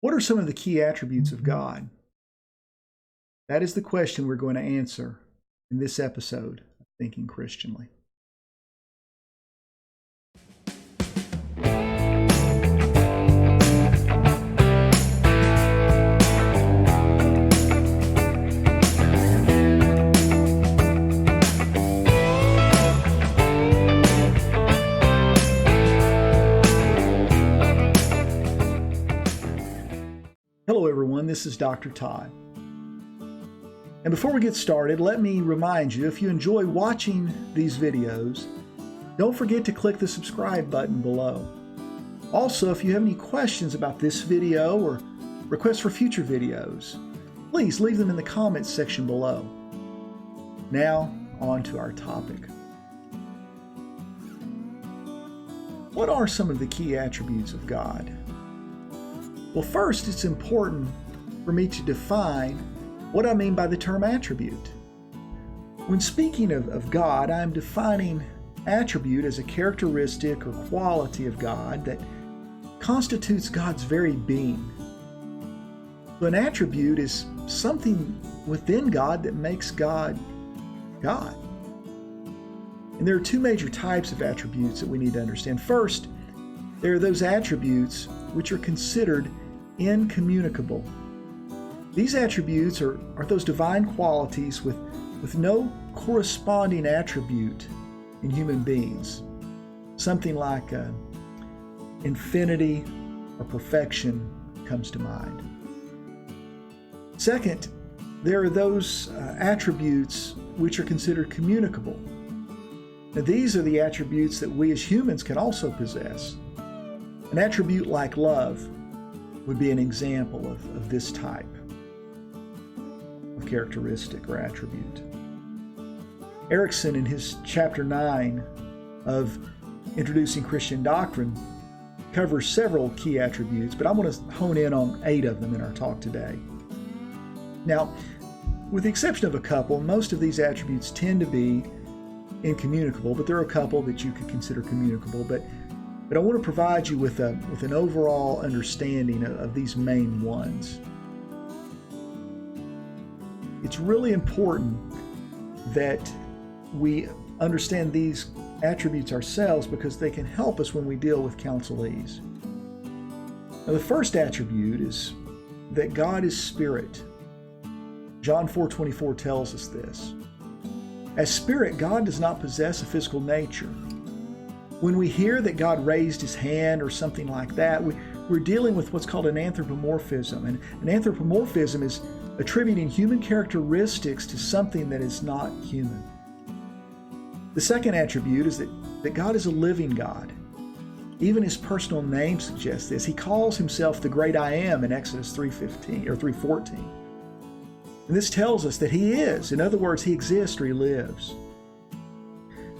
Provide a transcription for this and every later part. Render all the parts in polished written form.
What are some of the key attributes of God? That is the question we're going to answer in this episode of Thinking Christianly. Hello everyone, this is Dr. Todd. And before we get started, let me remind you, if you enjoy watching these videos, don't forget to click the subscribe button below. Also, if you have any questions about this video or requests for future videos, please leave them in the comments section below. Now, on to our topic. What are some of the key attributes of God? Well, first, it's important for me to define what I mean by the term attribute. When speaking of God, I'm defining attribute as a characteristic or quality of God that constitutes God's very being. So an attribute is something within God that makes God God. And there are two major types of attributes that we need to understand. First, there are those attributes which are considered incommunicable. These attributes are those divine qualities with no corresponding attribute in human beings. Something like infinity or perfection comes to mind. Second, there are those attributes which are considered communicable. Now, these are the attributes that we as humans can also possess. An attribute like love would be an example of this type of characteristic or attribute. Erickson, in his chapter 9 of Introducing Christian Doctrine, covers several key attributes, but I want to hone in on 8 of them in our talk today. Now, with the exception of a couple, most of these attributes tend to be incommunicable, but there are a couple that you could consider communicable. But I want to provide you with an overall understanding of these main ones. It's really important that we understand these attributes ourselves because they can help us when we deal with counselees. Now, the first attribute is that God is spirit. John 4:24 tells us this. As spirit, God does not possess a physical nature. When we hear that God raised his hand or something like that, we're dealing with what's called an anthropomorphism. And an anthropomorphism is attributing human characteristics to something that is not human. The second attribute is that God is a living God. Even his personal name suggests this. He calls himself the great I am in Exodus 3:15 or 3:14. And this tells us that he is. In other words, he exists or he lives.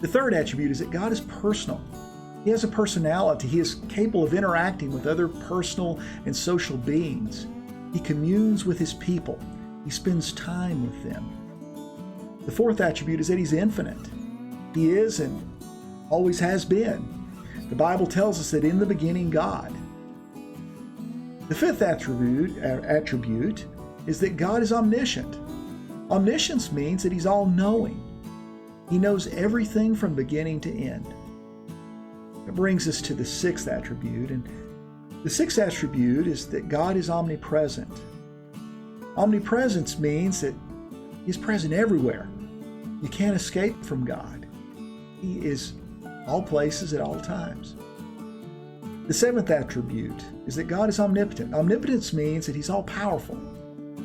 The third attribute is that God is personal. He has a personality. He is capable of interacting with other personal and social beings. He communes with his people. He spends time with them. The fourth attribute is that he's infinite. He is and always has been. The Bible tells us that in the beginning, God. The fifth attribute is that God is omniscient. Omniscience means that he's all-knowing. He knows everything from beginning to end. That brings us to the sixth attribute, and the sixth attribute is that God is omnipresent. Omnipresence means that he's present everywhere. You can't escape from God. He is all places at all times. The seventh attribute is that God is omnipotent. Omnipotence means that he's all-powerful.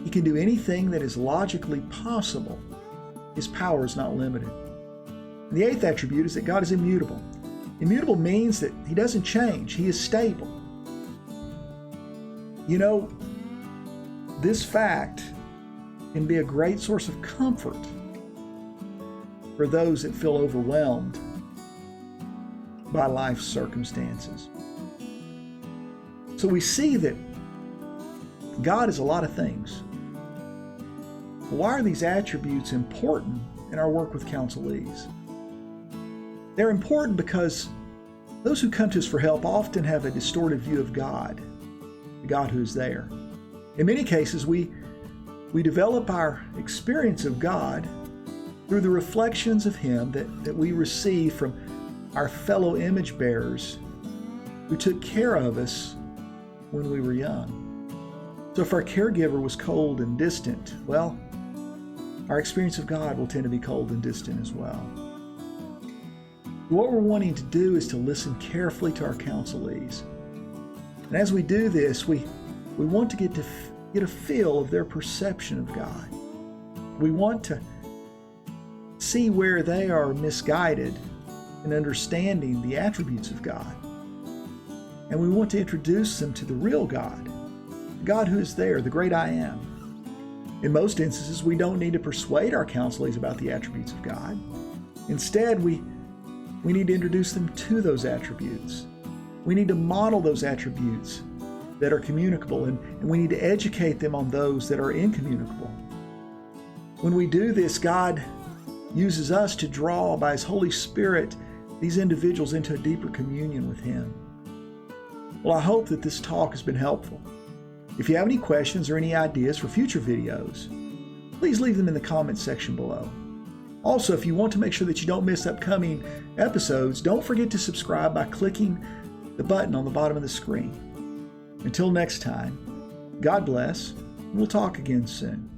He can do anything that is logically possible. His power is not limited. And the eighth attribute is that God is immutable. Immutable means that he doesn't change. He is stable. You know, this fact can be a great source of comfort for those that feel overwhelmed by life's circumstances. So we see that God is a lot of things. Why are these attributes important in our work with counselees? They're important because those who come to us for help often have a distorted view of God. the God who is there. In many cases, we develop our experience of God through the reflections of Him that we receive from our fellow image bearers who took care of us when we were young. So if our caregiver was cold and distant, well, our experience of God will tend to be cold and distant as well. What we're wanting to do is to listen carefully to our counselees. And as we do this, we want to get a feel of their perception of God. We want to see where they are misguided in understanding the attributes of God. And we want to introduce them to the real God, the God who is there, the great I Am. In most instances, we don't need to persuade our counselees about the attributes of God. Instead, we need to introduce them to those attributes. We need to model those attributes that are communicable, and we need to educate them on those that are incommunicable. When we do this, God uses us to draw by His Holy Spirit these individuals into a deeper communion with Him. Well, I hope that this talk has been helpful. If you have any questions or any ideas for future videos, please leave them in the comments section below. Also, if you want to make sure that you don't miss upcoming episodes, don't forget to subscribe by clicking the button on the bottom of the screen. Until next time, God bless, and we'll talk again soon.